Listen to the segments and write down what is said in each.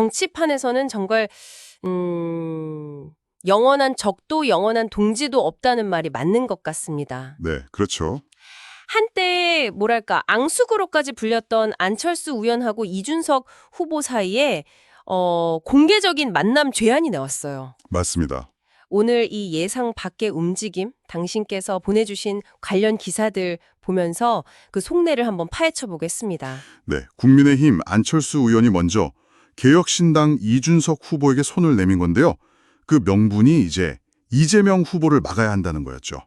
정치판에서는 정말 영원한 적도 영원한 동지도 없다는 말이 맞는 것 같습니다. 네, 그렇죠. 한때 뭐랄까 앙숙으로까지 불렸던 안철수 의원하고 이준석 후보 사이에 공개적인 만남 죄안이 나왔어요. 맞습니다. 오늘 이 예상 밖의 움직임, 당신께서 보내주신 관련 기사들 보면서 그 속내를 한번 파헤쳐 보겠습니다. 네, 국민의힘 안철수 의원이 먼저 개혁신당 이준석 후보에게 손을 내민 건데요. 그 명분이 이제 이재명 후보를 막아야 한다는 거였죠.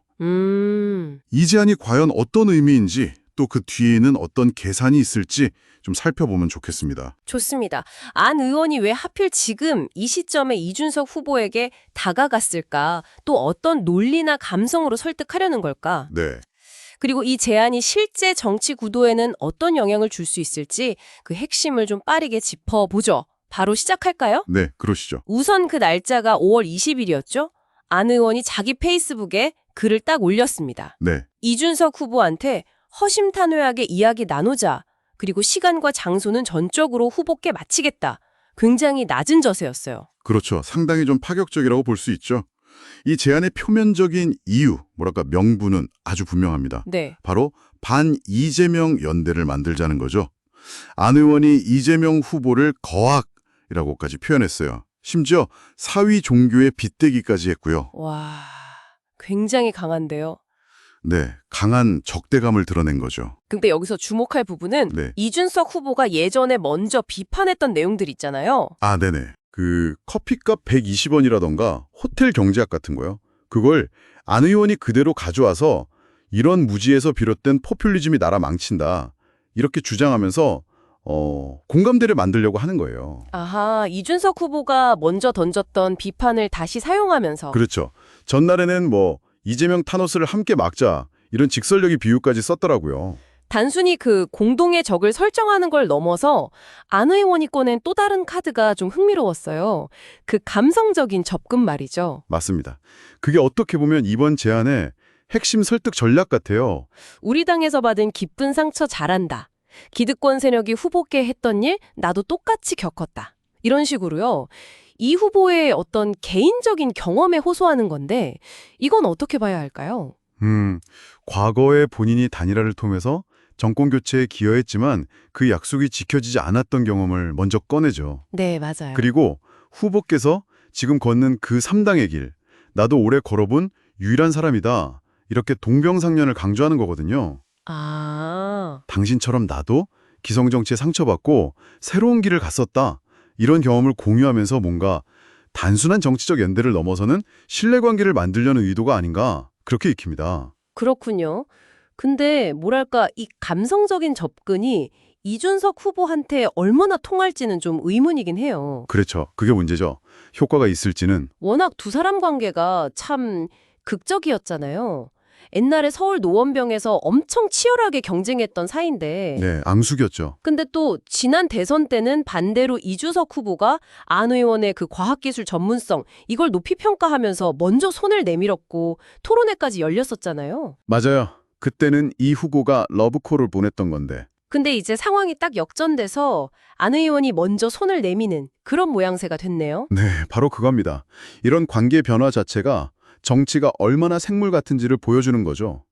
이 제안이 과연 어떤 의미인지 또 그 뒤에는 어떤 계산이 있을지 좀 살펴보면 좋겠습니다. 좋습니다. 안 의원이 왜 하필 지금 이 시점에 이준석 후보에게 다가갔을까? 또 어떤 논리나 감성으로 설득하려는 걸까? 네, 그리고 이 제안이 실제 정치 구도에는 어떤 영향을 줄 수 있을지 그 핵심을 좀 빠르게 짚어보죠. 바로 시작할까요? 네, 그러시죠. 우선 그 날짜가 5월 20일이었죠? 안 의원이 자기 페이스북에 글을 딱 올렸습니다. 네, 이준석 후보한테 허심탄회하게 이야기 나누자. 그리고 시간과 장소는 전적으로 후보께 마치겠다. 굉장히 낮은 자세였어요. 그렇죠. 상당히 좀 파격적이라고 볼 수 있죠. 이 제안의 표면적인 이유, 뭐랄까 명분은 아주 분명합니다. 네. 바로 반 이재명 연대를 만들자는 거죠. 안 의원이 이재명 후보를 거악이라고까지 표현했어요. 심지어 사위 종교에 빗대기까지 했고요. 와, 굉장히 강한데요. 네, 강한 적대감을 드러낸 거죠. 근데 여기서 주목할 부분은 네. 이준석 후보가 예전에 먼저 비판했던 내용들 있잖아요. 아, 네네. 그 커피값 120원이라던가 호텔 경제학 같은 거요. 그걸 안 의원이 그대로 가져와서 이런 무지에서 비롯된 포퓰리즘이 나라 망친다. 이렇게 주장하면서 공감대를 만들려고 하는 거예요. 아하, 이준석 후보가 먼저 던졌던 비판을 다시 사용하면서. 그렇죠. 전날에는 뭐 이재명 타노스를 함께 막자 이런 직설적인 비유까지 썼더라고요. 단순히 그 공동의 적을 설정하는 걸 넘어서 안 의원이 꺼낸 또 다른 카드가 좀 흥미로웠어요. 그 감성적인 접근 말이죠. 맞습니다. 그게 어떻게 보면 이번 제안의 핵심 설득 전략 같아요. 우리 당에서 받은 기쁜 상처 잘한다. 기득권 세력이 후보께 했던 일 나도 똑같이 겪었다. 이런 식으로요. 이 후보의 어떤 개인적인 경험에 호소하는 건데 이건 어떻게 봐야 할까요? 과거에 본인이 단일화를 통해서 정권 교체에 기여했지만 그 약속이 지켜지지 않았던 경험을 먼저 꺼내죠. 네, 맞아요. 그리고 후보께서 지금 걷는 그 3당의 길, 나도 오래 걸어본 유일한 사람이다. 이렇게 동병상련을 강조하는 거거든요. 아, 당신처럼 나도 기성정치에 상처받고 새로운 길을 갔었다. 이런 경험을 공유하면서 뭔가 단순한 정치적 연대를 넘어서는 신뢰관계를 만들려는 의도가 아닌가 그렇게 익힙니다. 그렇군요. 근데 뭐랄까 이 감성적인 접근이 이준석 후보한테 얼마나 통할지는 좀 의문이긴 해요. 그렇죠. 그게 문제죠. 효과가 있을지는. 워낙 두 사람 관계가 참 극적이었잖아요. 옛날에 서울 노원병에서 엄청 치열하게 경쟁했던 사이인데 네, 앙숙이었죠. 근데 또 지난 대선 때는 반대로 이준석 후보가 안 의원의 그 과학기술 전문성 이걸 높이 평가하면서 먼저 손을 내밀었고 토론회까지 열렸었잖아요. 맞아요. 그때는 이 후보가 러브콜을 보냈던 건데. 근데 이제 상황이 딱 역전돼서 안 의원이 먼저 손을 내미는 그런 모양새가 됐네요. 네, 바로 그겁니다. 이런 관계 변화 자체가 정치가 얼마나 생물 같은지를 보여주는 거죠.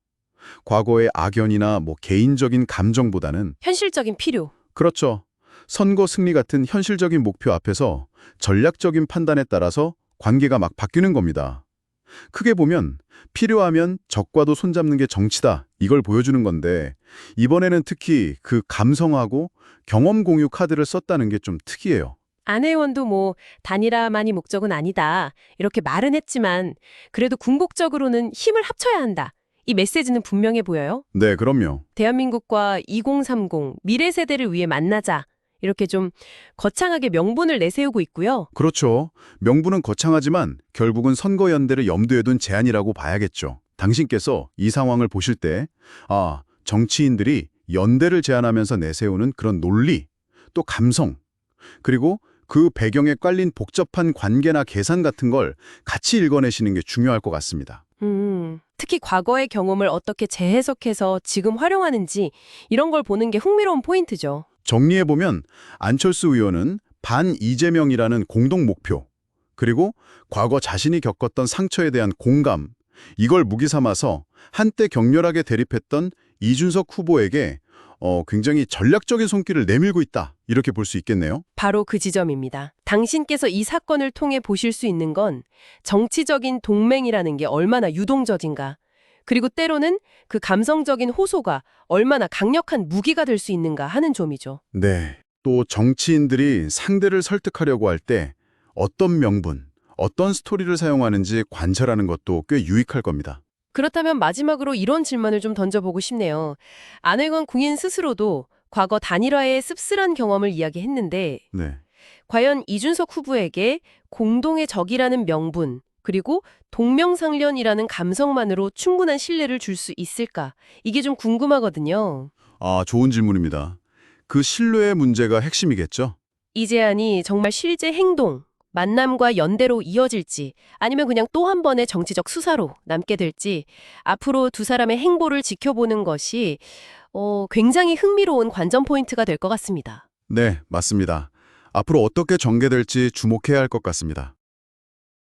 과거의 악연이나 개인적인 감정보다는 현실적인 필요. 그렇죠. 선거 승리 같은 현실적인 목표 앞에서 전략적인 판단에 따라서 관계가 막 바뀌는 겁니다. 크게 보면 필요하면 적과도 손잡는 게 정치다 이걸 보여주는 건데 이번에는 특히 그 감성하고 경험 공유 카드를 썼다는 게 좀 특이해요. 안 의원도 단일화만이 목적은 아니다. 이렇게 말은 했지만 그래도 궁극적으로는 힘을 합쳐야 한다. 이 메시지는 분명해 보여요. 네, 그럼요. 대한민국과 2030 미래 세대를 위해 만나자. 이렇게 좀 거창하게 명분을 내세우고 있고요. 그렇죠. 명분은 거창하지만 결국은 선거연대를 염두에 둔 제안이라고 봐야겠죠. 당신께서 이 상황을 보실 때 정치인들이 연대를 제안하면서 내세우는 그런 논리, 또 감성, 그리고 그 배경에 깔린 복잡한 관계나 계산 같은 걸 같이 읽어내시는 게 중요할 것 같습니다. 특히 과거의 경험을 어떻게 재해석해서 지금 활용하는지 이런 걸 보는 게 흥미로운 포인트죠. 정리해보면 안철수 의원은 반 이재명이라는 공동 목표, 그리고 과거 자신이 겪었던 상처에 대한 공감, 이걸 무기 삼아서 한때 격렬하게 대립했던 이준석 후보에게 굉장히 전략적인 손길을 내밀고 있다. 이렇게 볼 수 있겠네요. 바로 그 지점입니다. 당신께서 이 사건을 통해 보실 수 있는 건 정치적인 동맹이라는 게 얼마나 유동적인가, 그리고 때로는 그 감성적인 호소가 얼마나 강력한 무기가 될 수 있는가 하는 점이죠. 네. 또 정치인들이 상대를 설득하려고 할 때 어떤 명분, 어떤 스토리를 사용하는지 관찰하는 것도 꽤 유익할 겁니다. 그렇다면 마지막으로 이런 질문을 좀 던져보고 싶네요. 안혜건 궁인 스스로도 과거 단일화의 씁쓸한 경험을 이야기했는데 네. 과연 이준석 후보에게 공동의 적이라는 명분, 그리고 동명상련이라는 감성만으로 충분한 신뢰를 줄 수 있을까? 이게 좀 궁금하거든요. 좋은 질문입니다. 그 신뢰의 문제가 핵심이겠죠? 이 제안이 정말 실제 행동, 만남과 연대로 이어질지 아니면 그냥 또 한 번의 정치적 수사로 남게 될지 앞으로 두 사람의 행보를 지켜보는 것이 굉장히 흥미로운 관전 포인트가 될 것 같습니다. 네, 맞습니다. 앞으로 어떻게 전개될지 주목해야 할 것 같습니다.